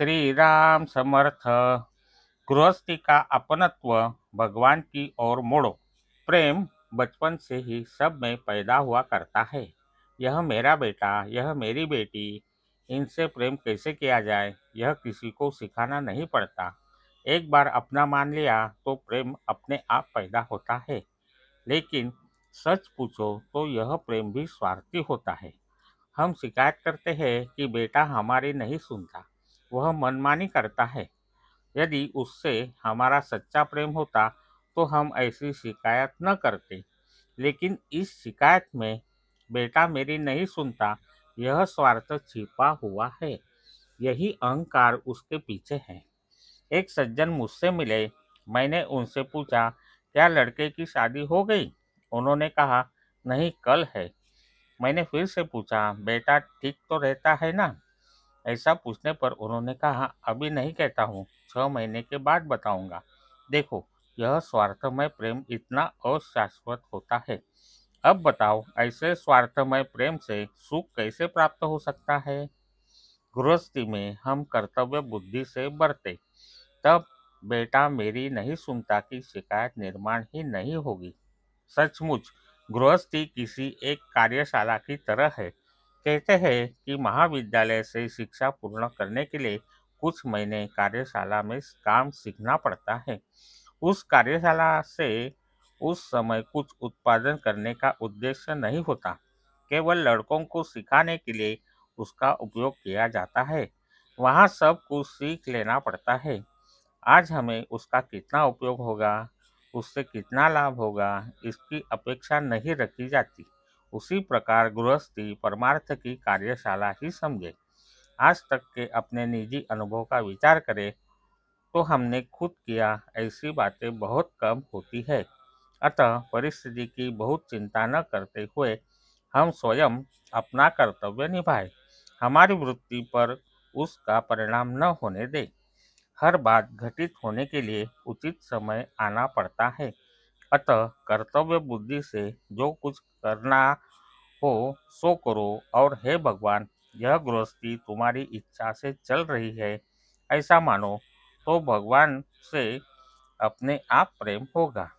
श्री राम समर्थ। गृहस्थी का अपनत्व भगवान की ओर मोड़ो। प्रेम बचपन से ही सब में पैदा हुआ करता है। यह मेरा बेटा, यह मेरी बेटी, इनसे प्रेम कैसे किया जाए, यह किसी को सिखाना नहीं पड़ता। एक बार अपना मान लिया तो प्रेम अपने आप पैदा होता है। लेकिन सच पूछो तो यह प्रेम भी स्वार्थी होता है। हम शिकायत करते हैं कि बेटा हमारी नहीं सुनता, वह मनमानी करता है। यदि उससे हमारा सच्चा प्रेम होता तो हम ऐसी शिकायत न करते। लेकिन इस शिकायत में बेटा मेरी नहीं सुनता, यह स्वार्थ छिपा हुआ है। यही अहंकार उसके पीछे है। एक सज्जन मुझसे मिले। मैंने उनसे पूछा, क्या लड़के की शादी हो गई? उन्होंने कहा, नहीं, कल है। मैंने फिर से पूछा, बेटा ठीक तो रहता है ना? ऐसा पूछने पर उन्होंने कहा, अभी नहीं कहता हूँ, 6 महीने के बाद बताऊंगा। देखो, यह स्वार्थमय प्रेम इतना अशाश्वत होता है। अब बताओ, ऐसे स्वार्थमय प्रेम से सुख कैसे प्राप्त हो सकता है? गृहस्थी में हम कर्तव्य बुद्धि से बरते, तब बेटा मेरी नहीं सुनता की शिकायत निर्माण ही नहीं होगी। सचमुच गृहस्थी किसी एक कार्यशाला की तरह है। कहते हैं कि महाविद्यालय से शिक्षा पूर्ण करने के लिए कुछ महीने कार्यशाला में काम सीखना पड़ता है। उस कार्यशाला से उस समय कुछ उत्पादन करने का उद्देश्य नहीं होता। केवल लड़कों को सिखाने के लिए उसका उपयोग किया जाता है। वहाँ सब कुछ सीख लेना पड़ता है। आज हमें उसका कितना उपयोग होगा, उससे कितना लाभ होगा, इसकी अपेक्षा नहीं रखी जाती। उसी प्रकार गृहस्थी परमार्थ की कार्यशाला ही समझे। आज तक के अपने निजी अनुभव का विचार करें तो हमने खुद किया ऐसी बातें बहुत कम होती है। अतः परिस्थिति की बहुत चिंता न करते हुए हम स्वयं अपना कर्तव्य निभाएं। हमारी वृत्ति पर उसका परिणाम न होने दें। हर बात घटित होने के लिए उचित समय आना पड़ता है। अतः कर्तव्य बुद्धि से जो कुछ करना हो सो करो, और हे भगवान, यह गृहस्थी तुम्हारी इच्छा से चल रही है ऐसा मानो, तो भगवान से अपने आप प्रेम होगा।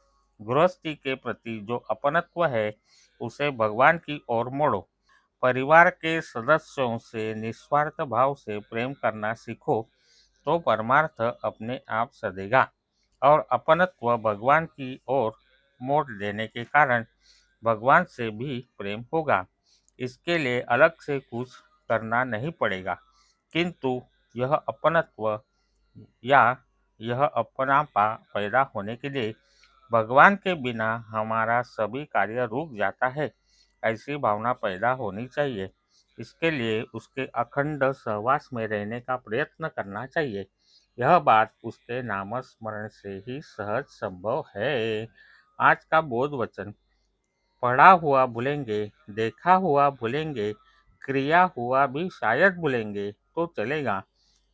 गृहस्थी के प्रति जो अपनत्व है उसे भगवान की ओर मोड़ो। परिवार के सदस्यों से निस्वार्थ भाव से प्रेम करना सीखो, तो परमार्थ अपने आप सधेगा और अपनत्व भगवान की ओर मोड़ देने के कारण भगवान से भी प्रेम होगा। इसके लिए अलग से कुछ करना नहीं पड़ेगा, किंतु यह अपनत्व या यह अपनापा पैदा होने के लिए भगवान के बिना हमारा सभी कार्य रुक जाता है, ऐसी भावना पैदा होनी चाहिए। इसके लिए उसके अखंड सहवास में रहने का प्रयत्न करना चाहिए। यह बात उसके नाम स्मरण से ही सहज संभव है। आज का बोध वचन: पढ़ा हुआ भूलेंगे, देखा हुआ भूलेंगे, क्रिया हुआ भी शायद भूलेंगे तो चलेगा,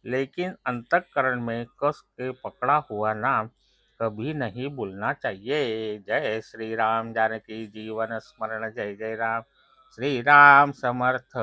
लेकिन अंतःकरण में कस के पकड़ा हुआ नाम कभी नहीं भूलना चाहिए। जय श्री राम। जानकी जीवन स्मरण। जय जय राम। श्री राम समर्थ।